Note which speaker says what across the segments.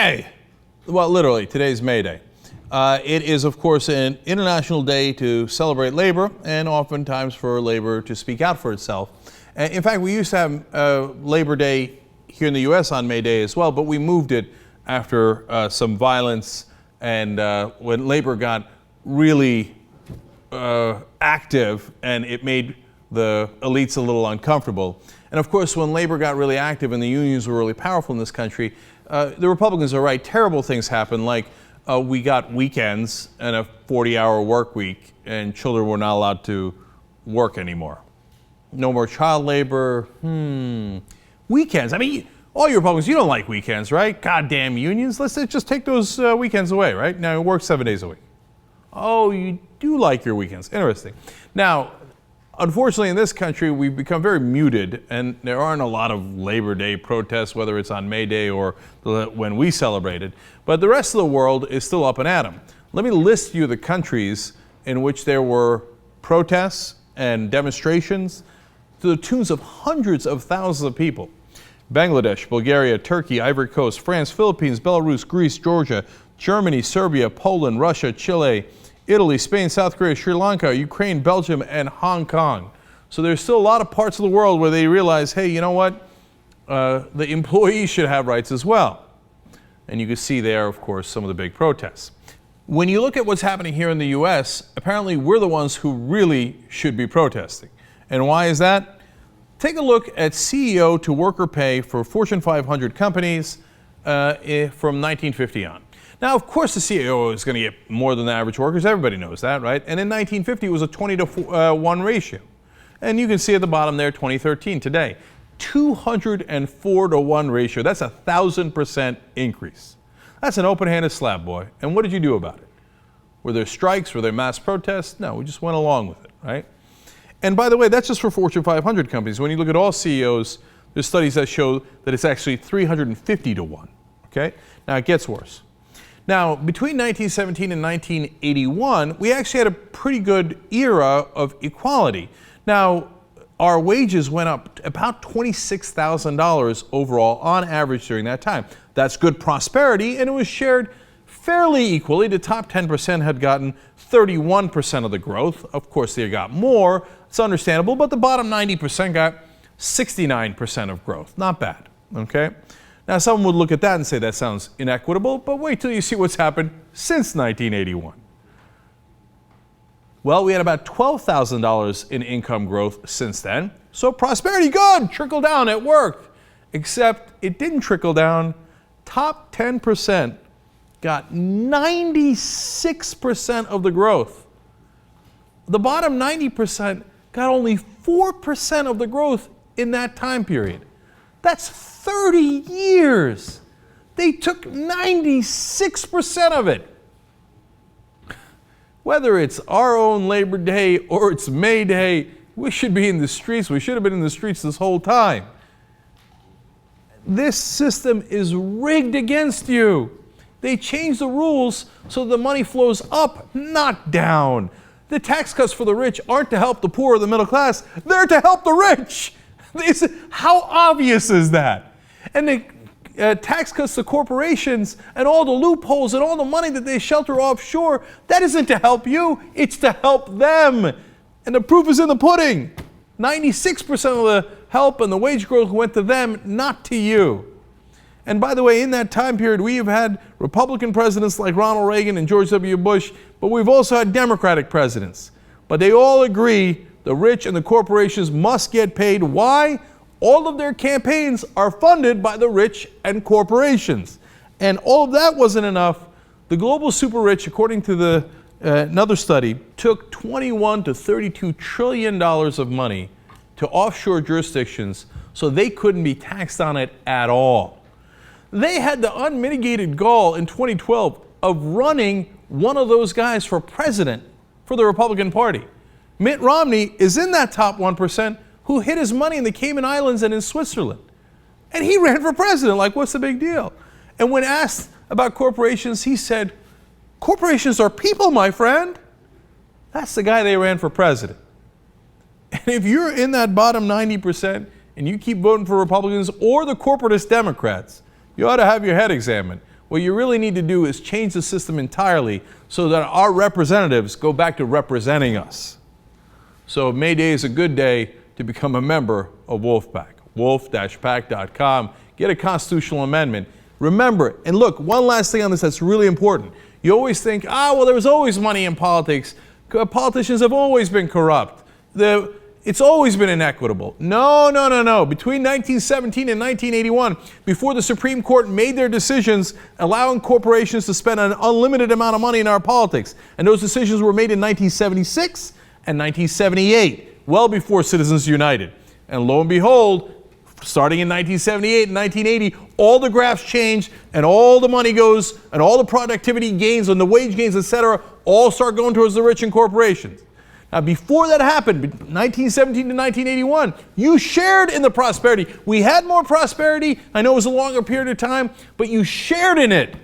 Speaker 1: Day! Well, literally, today's May Day. It is, of course, an international day to celebrate labor and oftentimes for labor to speak out for itself. In fact, we used to have Labor Day here in the U.S. on May Day as well, but we moved it after some violence and when labor got really active and it made the elites a little uncomfortable. And of course, when labor got really active and the unions were really powerful in this country, the Republicans are right. Terrible things happened, like we got weekends and a 40-hour work week, and children were not allowed to work anymore. No more child labor. Weekends. I mean, all you Republicans, you don't like weekends, right? Goddamn unions. Let's just take those weekends away, right? Now, you work 7 days a week. Oh, you do like your weekends. Interesting. Now, unfortunately, in this country, we've become very muted, and there aren't a lot of Labor Day protests, whether it's on May Day or when we celebrate it. But the rest of the world is still up and at 'em. Let me list you the countries in which there were protests and demonstrations to the tunes of hundreds of thousands of people. Bangladesh, Bulgaria, Turkey, Ivory Coast, France, Philippines, Belarus, Greece, Georgia, Germany, Serbia, Poland, Russia, Chile, Italy, Spain, South Korea, Sri Lanka, Ukraine, Belgium, and Hong Kong. So there's still a lot of parts of the world where they realize, hey, you know what? The employees should have rights as well. And you can see there, of course, some of the big protests. When you look at what's happening here in the U.S., apparently we're the ones who really should be protesting. And why is that? Take a look at CEO to worker pay for Fortune 500 companies from 1950 on. Now, of course, the CEO is going to get more than the average workers. Everybody knows that, right? And in 1950, it was a 20-to-1 ratio. And you can see at the bottom there, 2013 today, 204-to-1 ratio. That's a 1,000% increase. That's an open-handed slap, boy. And what did you do about it? Were there strikes? Were there mass protests? No, we just went along with it, right? And by the way, that's just for Fortune 500 companies. When you look at all CEOs, there's studies that show that it's actually 350-to-1, okay? Now, it gets worse. Now, between 1917 and 1981, we actually had a pretty good era of equality. Now, our wages went up about $26,000 overall on average during that time. That's good prosperity, and it was shared fairly equally. The top 10% had gotten 31% of the growth. Of course, they got more. It's understandable, but the bottom 90% got 69% of growth. Not bad, okay? Now, someone would look at that and say that sounds inequitable, but wait till you see what's happened since 1981. Well, we had about $12,000 in income growth since then. So prosperity, good, trickle down, it worked. Except it didn't trickle down. Top 10% got 96% of the growth. The bottom 90% got only 4% of the growth in that time period. That's 30 years. They took 96% of it. Whether it's our own Labor Day or it's May Day, we should be in the streets. We should have been in the streets this whole time. This system is rigged against you. They changed the rules so the money flows up, not down. The tax cuts for the rich aren't to help the poor or the middle class. They're to help the rich. How obvious is that? And the tax cuts to corporations and all the loopholes and all the money that they shelter offshore, that isn't to help you, it's to help them. And the proof is in the pudding. 96% of the help and the wage growth went to them, not to you. And by the way, in that time period, we have had Republican presidents like Ronald Reagan and George W. Bush, but we've also had Democratic presidents. But they all agree the rich and the corporations must get paid. Why? All of their campaigns are funded by the rich and corporations. And all of that wasn't enough. The global super rich, according to another study, took $21 to $32 trillion of money to offshore jurisdictions so they couldn't be taxed on it at all. They had the unmitigated gall in 2012 of running one of those guys for president for the Republican Party. Mitt Romney is in that top 1% who hid his money in the Cayman Islands and in Switzerland. And he ran for president, like, what's the big deal? And when asked about corporations, he said, corporations are people, my friend. That's the guy they ran for president. And if you're in that bottom 90% and you keep voting for Republicans or the corporatist Democrats, you ought to have your head examined. What you really need to do is change the system entirely so that our representatives go back to representing us. So May Day is a good day to become a member of Wolfpack. Wolf-pack.com. Get a constitutional amendment. Remember, and look, one last thing on this that's really important. You always think, well, there was always money in politics. Politicians have always been corrupt. It's always been inequitable. No. Between 1917 and 1981, before the Supreme Court made their decisions allowing corporations to spend an unlimited amount of money in our politics, and those decisions were made in 1976 and 1978, well before Citizens United. And lo and behold, starting in 1978 and 1980, all the graphs change and all the money goes and all the productivity gains and the wage gains, etc., all start going towards the rich and corporations. Now, before that happened, 1917 to 1981, you shared in the prosperity. We had more prosperity. I know it was a longer period of time, but you shared in it.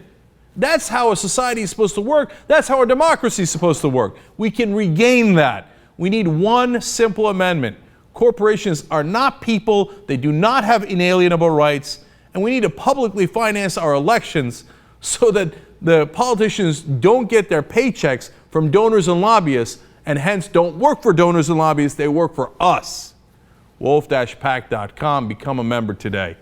Speaker 1: That's how a society is supposed to work. That's how a democracy is supposed to work. We can regain that. We need one simple amendment. Corporations are not people. They do not have inalienable rights. And we need to publicly finance our elections so that the politicians don't get their paychecks from donors and lobbyists, and hence don't work for donors and lobbyists. They work for us. Wolf-pack.com. Become a member today.